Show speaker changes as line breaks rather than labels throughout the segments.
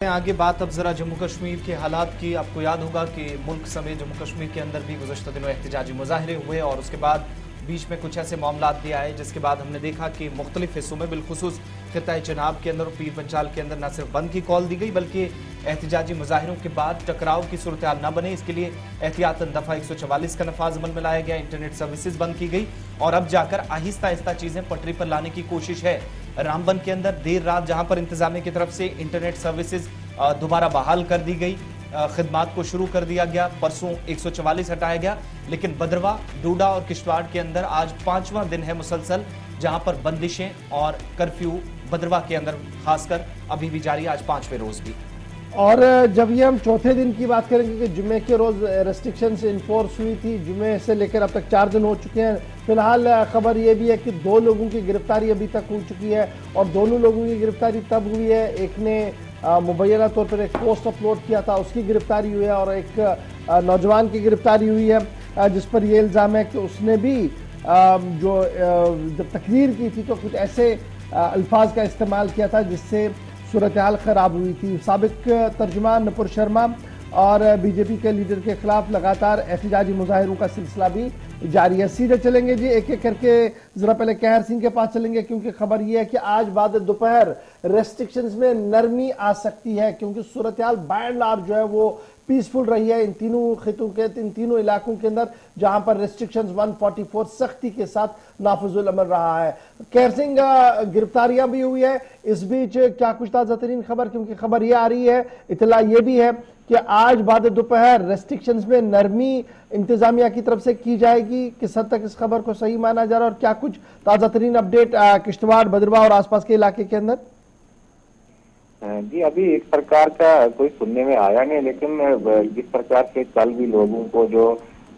आगे बात अब जरा जम्मू कश्मीर के हालात की। आपको याद होगा कि मुल्क समेत जम्मू कश्मीर के अंदर भी गुज़श्ता दिनों एहतजाजी मुजाहरे हुए और उसके बाद बीच में कुछ ऐसे मामला भी आए जिसके बाद हमने देखा कि मुख्तलिफ हिस्सों में बिलखुसूस खिताए चनाब के अंदर और पीर पंचाल के अंदर न सिर्फ बंद की कॉल दी गई बल्कि एहतजाजी मुजाहरों के बाद टकराव की सूरत हाल न बने इसके लिए एहतियातन दफा 144 का नफाज अमल में लाया गया। इंटरनेट सर्विसेज बंद की गई और अब जाकर आहिस्ता आहिस्ता चीजें पटरी पर लाने की कोशिश है। रामबन के अंदर देर रात जहां पर इंतजामिया की तरफ से इंटरनेट सर्विसेज दोबारा बहाल कर दी गई, खिदमात को शुरू कर दिया गया, परसों 144 हटाया गया, लेकिन बदरवा, डोडा और किश्तवाड़ के अंदर आज 5वां दिन है मुसलसल जहां पर बंदिशें और कर्फ्यू बदरवा के अंदर खासकर अभी भी जारी, आज 5वें रोज भी।
और जब ये हम चौथे दिन की बात करेंगे कि जुमे के रोज रेस्ट्रिक्शंस इन्फोर्स हुई थी, जुमे से लेकर अब तक 4 दिन हो चुके हैं। फिलहाल खबर ये भी है कि 2 लोगों की गिरफ्तारी अभी तक हो चुकी है और दोनों लोगों की गिरफ्तारी तब हुई है, एक ने मुबैना तौर पर एक पोस्ट अपलोड किया था, उसकी गिरफ्तारी हुई है और एक नौजवान की गिरफ्तारी हुई है जिस पर यह इल्ज़ाम है कि उसने भी जो जब तकरीर की थी तो कुछ ऐसे अल्फाज का इस्तेमाल किया था जिससे सूरत हाल खराब हुई थी। साबिक तर्जुमान नुपुर शर्मा और बीजेपी के लीडर के खिलाफ लगातार एहतजाजी मुजाहिरों का सिलसिला भी जारी है। सीधे चलेंगे जी, एक एक करके जरा पहले कहर सिंह के पास चलेंगे क्योंकि खबर यह है कि आज बाद दोपहर रेस्ट्रिक्शंस में नरमी आ सकती है क्योंकि सूरत हाल बाय एंड लार्ज जो है वो पीसफुल रही है इन तीनों खितों के, इन तीनों इलाकों के अंदर जहां पर रेस्ट्रिक्शंस 144 सख्ती के साथ नाफिजुल अमल रहा है। कहर सिंह, गिरफ्तारियां भी हुई है, इस बीच क्या कुछ ताजा तरीन खबर, क्योंकि खबर यह आ रही है, इतला यह भी है कि आज बाद दोपहर रेस्ट्रिक्शंस में नरमी इंतजामिया की तरफ से की जाएगी। किस हद तक इस खबर को सही माना जा रहा है और क्या कुछ ताजा तरीन अपडेट किश्तवाड़, बदरवा और आसपास के इलाके के अंदर?
जी, अभी एक सरकार का कोई सुनने में आया नहीं, लेकिन जिस प्रकार से कल भी लोगों को जो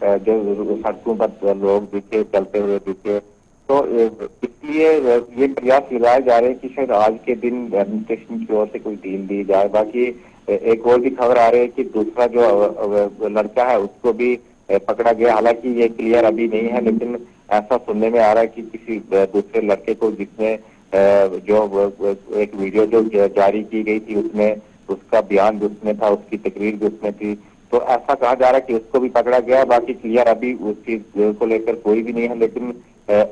सड़कों पर लोग दिखे, चलते हुए दिखे, तो इसलिए ये प्रयास लगाए जा रहे हैं कि शायद आज के दिन एडमिनिस्ट्रेशन की ओर से कोई ढील दी जाए। बाकी एक और भी खबर आ रही है कि दूसरा जो लड़का है उसको भी पकड़ा गया, हालांकि ये क्लियर अभी नहीं है, लेकिन ऐसा सुनने में आ रहा है कि किसी दूसरे लड़के को जिसने जो एक वीडियो जो जारी की गई थी उसमें उसका बयान भी उसमें था, उसकी तकरीर भी उसमें थी, तो ऐसा कहा जा रहा है कि उसको भी पकड़ा गया। बाकी क्लियर अभी उस चीज को लेकर कोई भी नहीं है, लेकिन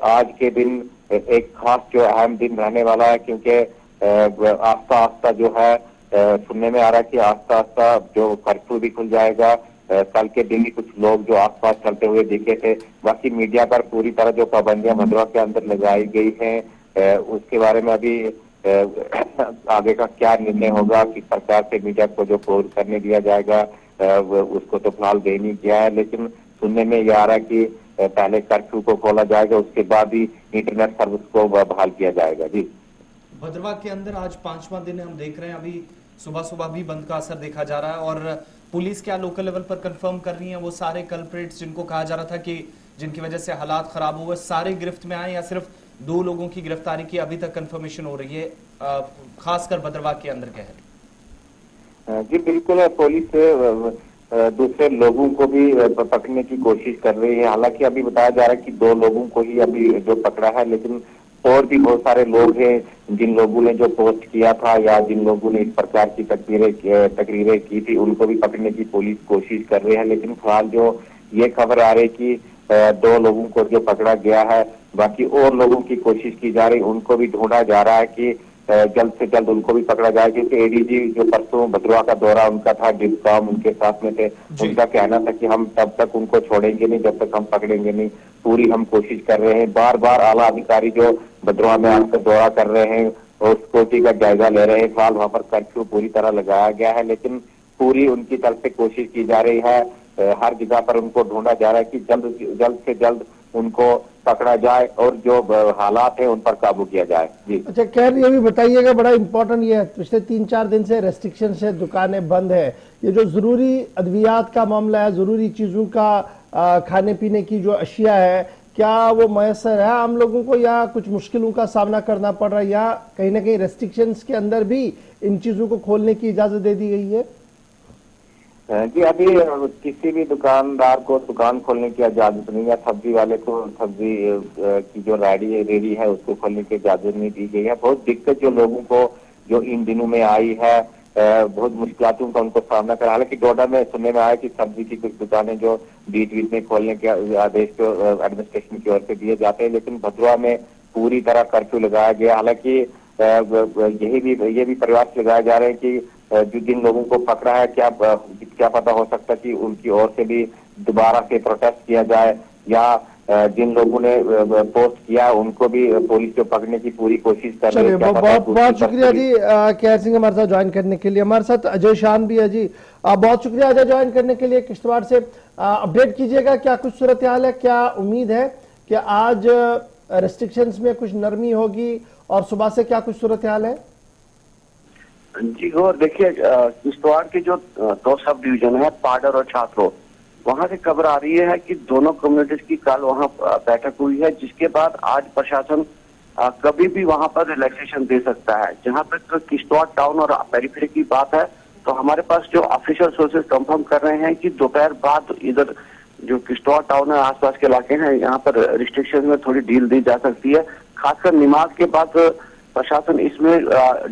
आज के दिन एक खास जो अहम दिन रहने वाला है क्योंकि आस्ता आस्ता जो है सुनने में आ रहा है कि आस्ता आस्ता जो कर्फ्यू भी खुल जाएगा। कल के दिन ही कुछ लोग जो आसपास चलते हुए दिखे थे। बाकी मीडिया पर पूरी तरह जो पाबंदियां भदरवा के अंदर लगाई गई हैं उसके बारे में अभी आगे का क्या निर्णय होगा कि सरकार से मीडिया को जो कवर करने दिया जाएगा उसको तो फिलहाल दे नहीं किया है, लेकिन सुनने में यह आ रहा है कि पहले कर्फ्यू को खोला जाएगा, उसके बाद ही इंटरनेट सर्विस को बहाल किया जाएगा। जी,
बदरवा के अंदर आज 5वां दिन हम देख रहे हैं, अभी सुबह सुबह भी बंद का असर देखा जा रहा है और पुलिस क्या लोकल लेवल पर कंफर्म कर रही है वो सारे कल्प्रेट्स जिनको कहा जा रहा था कि जिनकी वजह से हालात खराब हुए सारे गिरफ्त में आए या सिर्फ 2 लोगों की गिरफ्तारी की अभी तक कंफर्मेशन हो रही है, खासकर बदरवा के अंदर कहर?
जी बिल्कुल, पुलिस दूसरे लोगों को भी पकड़ने की कोशिश कर रही है। हालांकि अभी बताया जा रहा है कि 2 लोगों को ही अभी जो पकड़ा है, लेकिन और भी बहुत सारे लोग हैं जिन लोगों ने जो पोस्ट किया था या जिन लोगों ने इस प्रकार की तकरीरें की थी उनको भी पकड़ने की पुलिस कोशिश कर रही है। लेकिन फिलहाल जो ये खबर आ रही कि 2 लोगों को जो पकड़ा गया है, बाकी और लोगों की कोशिश की जा रही, उनको भी ढूंढा जा रहा है कि जल्द से जल्द उनको भी पकड़ा जाए, क्योंकि एडीजी जो परसों भदरवा का दौरा उनका था, डिस्कॉम उनके साथ में थे, उनका कहना था कि हम तब तक उनको छोड़ेंगे नहीं जब तक हम पकड़ेंगे नहीं, पूरी हम कोशिश कर रहे हैं। बार बार आला अधिकारी जो भदरवा में आकर दौरा कर रहे हैं और सिक्योरिटी का जायजा ले रहे हैं। फिलहाल वहां पर कर्फ्यू पूरी तरह लगाया गया है, लेकिन पूरी उनकी तरफ से कोशिश की जा रही है, हर जगह पर उनको ढूंढा जा रहा है कि जल्द से जल्द उनको पकड़ा जाए और जो हालात है उन पर काबू किया जाए। जी,
अच्छा खैर, ये भी बताइएगा, बड़ा इंपॉर्टेंट ये है, पिछले 3-4 दिन से रेस्ट्रिक्शन है, दुकानें बंद है, ये जो जरूरी अद्वियात का मामला है, जरूरी चीजों का खाने पीने की जो अशिया है, क्या वो मैसर है आम लोगों को या कुछ मुश्किलों का सामना करना पड़ रहा है या कहीं ना कहीं रेस्ट्रिक्शंस के अंदर भी इन चीजों को खोलने की इजाजत दे दी गई है?
जी, अभी किसी भी दुकानदार को दुकान खोलने की इजाजत नहीं है, सब्जी वाले को सब्जी की जो रेडी है उसको खोलने की इजाजत नहीं दी गई है। बहुत दिक्कत जो लोगों को जो इन दिनों में आई है बहुत मुश्किलों का उनको सामना करा। हालांकि डोडा में सुनने में आया कि सब्जी की कुछ दुकानें जो बीच बीच में खोलने के आदेश तो एडमिनिस्ट्रेशन की ओर से दिए जाते हैं, लेकिन भद्रवा में पूरी तरह कर्फ्यू लगाया गया। हालांकि ये भी प्रयास लगाए जा रहे हैं कि जिन लोगों को पकड़ा है, क्या पता हो सकता है कि उनकी ओर से भी दोबारा से प्रोटेस्ट किया जाए, या जिन लोगों ने पोस्ट किया उनको भी पुलिस को पकड़ने की पूरी कोशिश कर रही है।
बहुत बहुत शुक्रिया जी केआर सिंह हमारे साथ ज्वाइन करने के लिए। हमारे साथ अजय शान भी है जी, बहुत शुक्रिया अजय ज्वाइन करने के लिए। किश्तवाड़ से अपडेट कीजिएगा, क्या कुछ सूरत हाल है, क्या उम्मीद है कि आज रेस्ट्रिक्शंस में कुछ नरमी होगी और सुबह से क्या कुछ सूरत हाल है?
जी और देखिए, किश्तवाड़ के जो 2 सब डिवीजन है, पाडर और छात्रों, वहां से खबर आ रही है कि दोनों कम्युनिटीज की कल वहां बैठक हुई है, जिसके बाद आज प्रशासन कभी भी वहां पर रिलैक्सेशन दे सकता है। जहां तक किश्तवाड़ टाउन और पेरिफेरी की बात है, तो हमारे पास जो ऑफिशियल सोर्सेज कंफर्म कर रहे हैं कि दोपहर बाद इधर जो किश्तवाड़ टाउन है, आसपास के इलाके हैं, यहाँ पर रिस्ट्रिक्शन में थोड़ी ढील दी जा सकती है। खासकर नमाज के बाद प्रशासन इसमें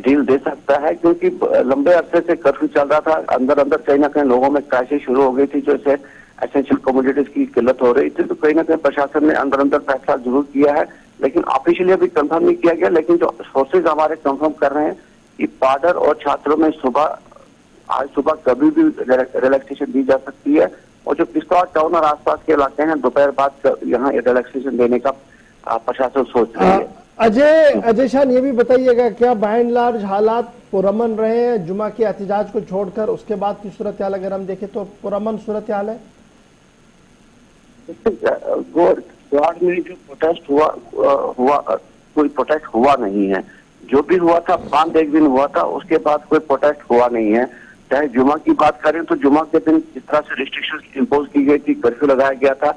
ढील दे सकता है, क्योंकि लंबे अरसे से कर्फ्यू चल रहा था। अंदर अंदर कहीं ना कहीं लोगों में क्राइसिस शुरू हो गई थी, जैसे एसेंशियल कमोडिटीज की किल्लत हो रही थी, तो कहीं ना कहीं प्रशासन ने अंदर अंदर फैसला जरूर किया है, लेकिन ऑफिशियली अभी कंफर्म नहीं किया गया। लेकिन जो सोर्सेज हमारे कंफर्म कर रहे हैं कि पाडर और छात्रों में आज सुबह कभी भी रिलैक्सेशन दी जा सकती है, और जो किश्तवाड़ टाउन और आसपास के इलाके हैं, दोपहर बाद यहाँ रिलैक्सेशन देने का प्रशासन सोच रही है।
अजय शान, ये भी बताइएगा, क्या बाय एंड लार्ज हालात पुरअमन रहे हैं जुमा के एहतजाज को छोड़कर? उसके बाद की सूरत हाल अगर हम देखें तो पुरअमन सूरत हाल है?
किश्तवाड़ में जो प्रोटेस्ट हुआ कोई प्रोटेस्ट हुआ नहीं है। जो भी हुआ था बंद एक दिन हुआ था, उसके बाद कोई प्रोटेस्ट हुआ नहीं है। चाहे जुमा की बात करें तो जुमा के दिन जिस तरह से रिस्ट्रिक्शन इम्पोज की गई थी, कर्फ्यू लगाया गया था,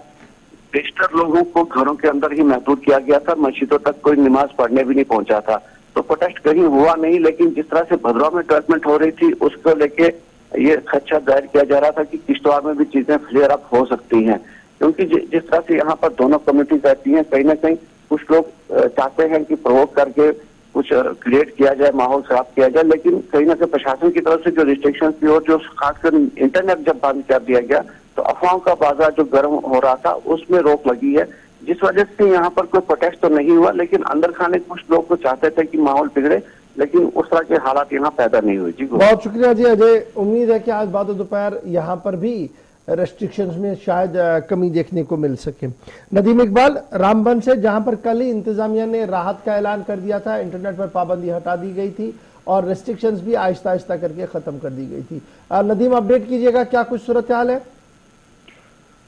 बेशतर लोगों को घरों के अंदर ही महदूद किया गया था, मस्जिदों तक कोई नमाज पढ़ने भी नहीं पहुंचा था। तो प्रोटेस्ट कहीं हुआ नहीं, लेकिन जिस तरह से भद्रवा में डेवलपमेंट हो रही थी, उसको लेके ये खदशा जाहिर किया जा रहा था कि किश्तवाड़ में भी चीजें फ्लेयर अप हो सकती हैं, क्योंकि जिस तरह से यहाँ पर दोनों कम्युनिटी रहती हैं, कहीं ना कहीं कुछ लोग चाहते हैं कि प्रोवोक करके कुछ क्रिएट किया जाए, माहौल खराब किया जाए। लेकिन कहीं ना कहीं प्रशासन की तरफ से जो रिस्ट्रिक्शन थी और जो खासकर इंटरनेट जब बंद कर दिया गया, तो अफवाहों का बाजार जो गर्म हो रहा था उसमें रोक लगी है, जिस वजह से यहाँ पर कोई प्रोटेस्ट तो नहीं हुआ। लेकिन अंदर खाने कुछ लोग तो चाहते थे कि माहौल बिगड़े, लेकिन उस तरह के हालात यहाँ पैदा नहीं हुए। जी
बहुत शुक्रिया जी अजय। उम्मीद है कि आज बाद दोपहर यहाँ पर भी रेस्ट्रिक्शंस में शायद कमी देखने को मिल सके। नदीम इकबाल, रामबन से, जहां पर कल ही इंतजामिया ने राहत का ऐलान कर दिया था, इंटरनेट पर पाबंदी हटा दी गई थी और रेस्ट्रिक्शंस भी आहिस्ता आहिस्ता करके खत्म कर दी गई थी। नदीम, अपडेट कीजिएगा, क्या कुछ सूरत हाल है?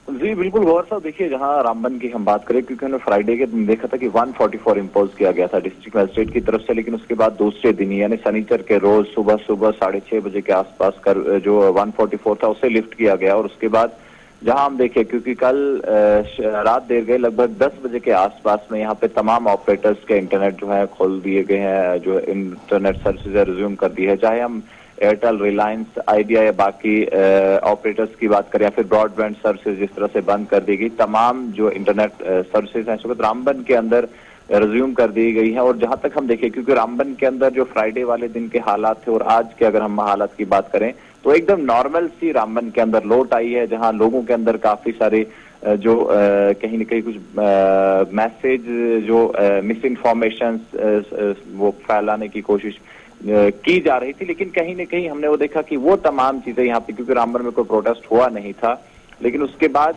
जी बिल्कुल गौर साहब, देखिए जहां रामबन की हम बात करें, क्योंकि हमने फ्राइडे के दिन देखा था कि 144 इम्पोज किया गया था डिस्ट्रिक्ट मजिस्ट्रेट की तरफ से, लेकिन उसके बाद दूसरे दिन यानी शनिचर के रोज सुबह 6:30 बजे के आसपास कर जो 144 था उसे लिफ्ट किया गया। और उसके बाद जहां हम देखे, क्योंकि कल रात देर गए, लगभग 10 बजे के आसपास में यहाँ पे तमाम ऑपरेटर्स के इंटरनेट जो है खोल दिए गए हैं, जो इंटरनेट सर्विसेज रिज्यूम कर दी है, चाहे हम एयरटेल, रिलायंस, आइडिया या बाकी ऑपरेटर्स की बात करें, या फिर ब्रॉडबैंड सर्विसेज जिस तरह से बंद कर दी गई, तमाम जो इंटरनेट सर्विसेज हैं सुबह रामबन के अंदर रिज्यूम कर दी गई है। और जहां तक हम देखें, क्योंकि रामबन के अंदर जो फ्राइडे वाले दिन के हालात थे और आज के अगर हम हालात की बात करें, तो एकदम नॉर्मल सी रामबन के अंदर लौट आई है, जहां लोगों के अंदर काफी सारे जो कहीं न कहीं कुछ मैसेज जो मिस इन्फॉर्मेशन वो फैलाने की कोशिश की जा रही थी। लेकिन कहीं न कहीं हमने वो देखा कि वो तमाम चीजें यहाँ पे, क्योंकि रामबन में कोई प्रोटेस्ट हुआ नहीं था, लेकिन उसके बाद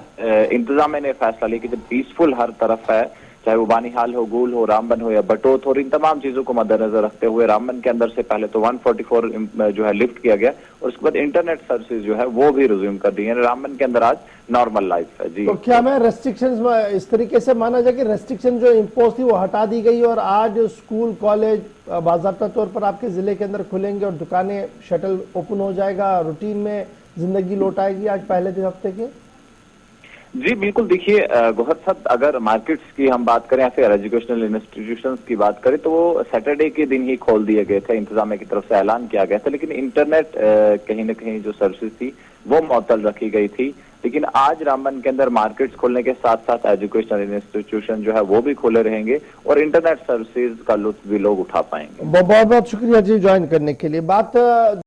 इंतजामिया ने फैसला लिया कि जब पीसफुल हर तरफ है, चाहे वो बानीहाल हो, गूल हो, रामबन हो या बटोत हो, इन तमाम चीजों को मद्देनजर रखते हुए रामबन के अंदर से पहले तो 144 जो है लिफ्ट किया गया, और उसके बाद इंटरनेट सर्विसेज जो है वो भी रिज्यूम कर दी है। रामबन के अंदर आज नॉर्मल लाइफ है। जी,
तो क्या मैं रेस्ट्रिक्शंस इस तरीके से माना जाए कि रेस्ट्रिक्शन जो इम्पोज थी वो हटा दी गई और आज स्कूल, कॉलेज बाज़ाब्ता तौर पर आपके जिले के अंदर खुलेंगे और दुकानें, शटल ओपन हो जाएगा, रूटीन में जिंदगी लौट आएगी आज पहले दिन हफ्ते के?
जी बिल्कुल, देखिए गौहर साहब, अगर मार्केट्स की हम बात करें या फिर एजुकेशनल इंस्टीट्यूशंस की बात करें, तो वो सैटरडे के दिन ही खोल दिए गए थे, इंतजामिया की तरफ से ऐलान किया गया था। लेकिन इंटरनेट कहीं न कहीं जो सर्विसेज थी वो मुअत्तल रखी गई थी। लेकिन आज रामबन के अंदर मार्केट्स खोलने के साथ साथ एजुकेशनल इंस्टीट्यूशन जो है वो भी खुले रहेंगे और इंटरनेट सर्विसेज का लुत्फ भी लोग उठा पाएंगे।
बहुत बहुत शुक्रिया जी ज्वाइन करने के लिए। बात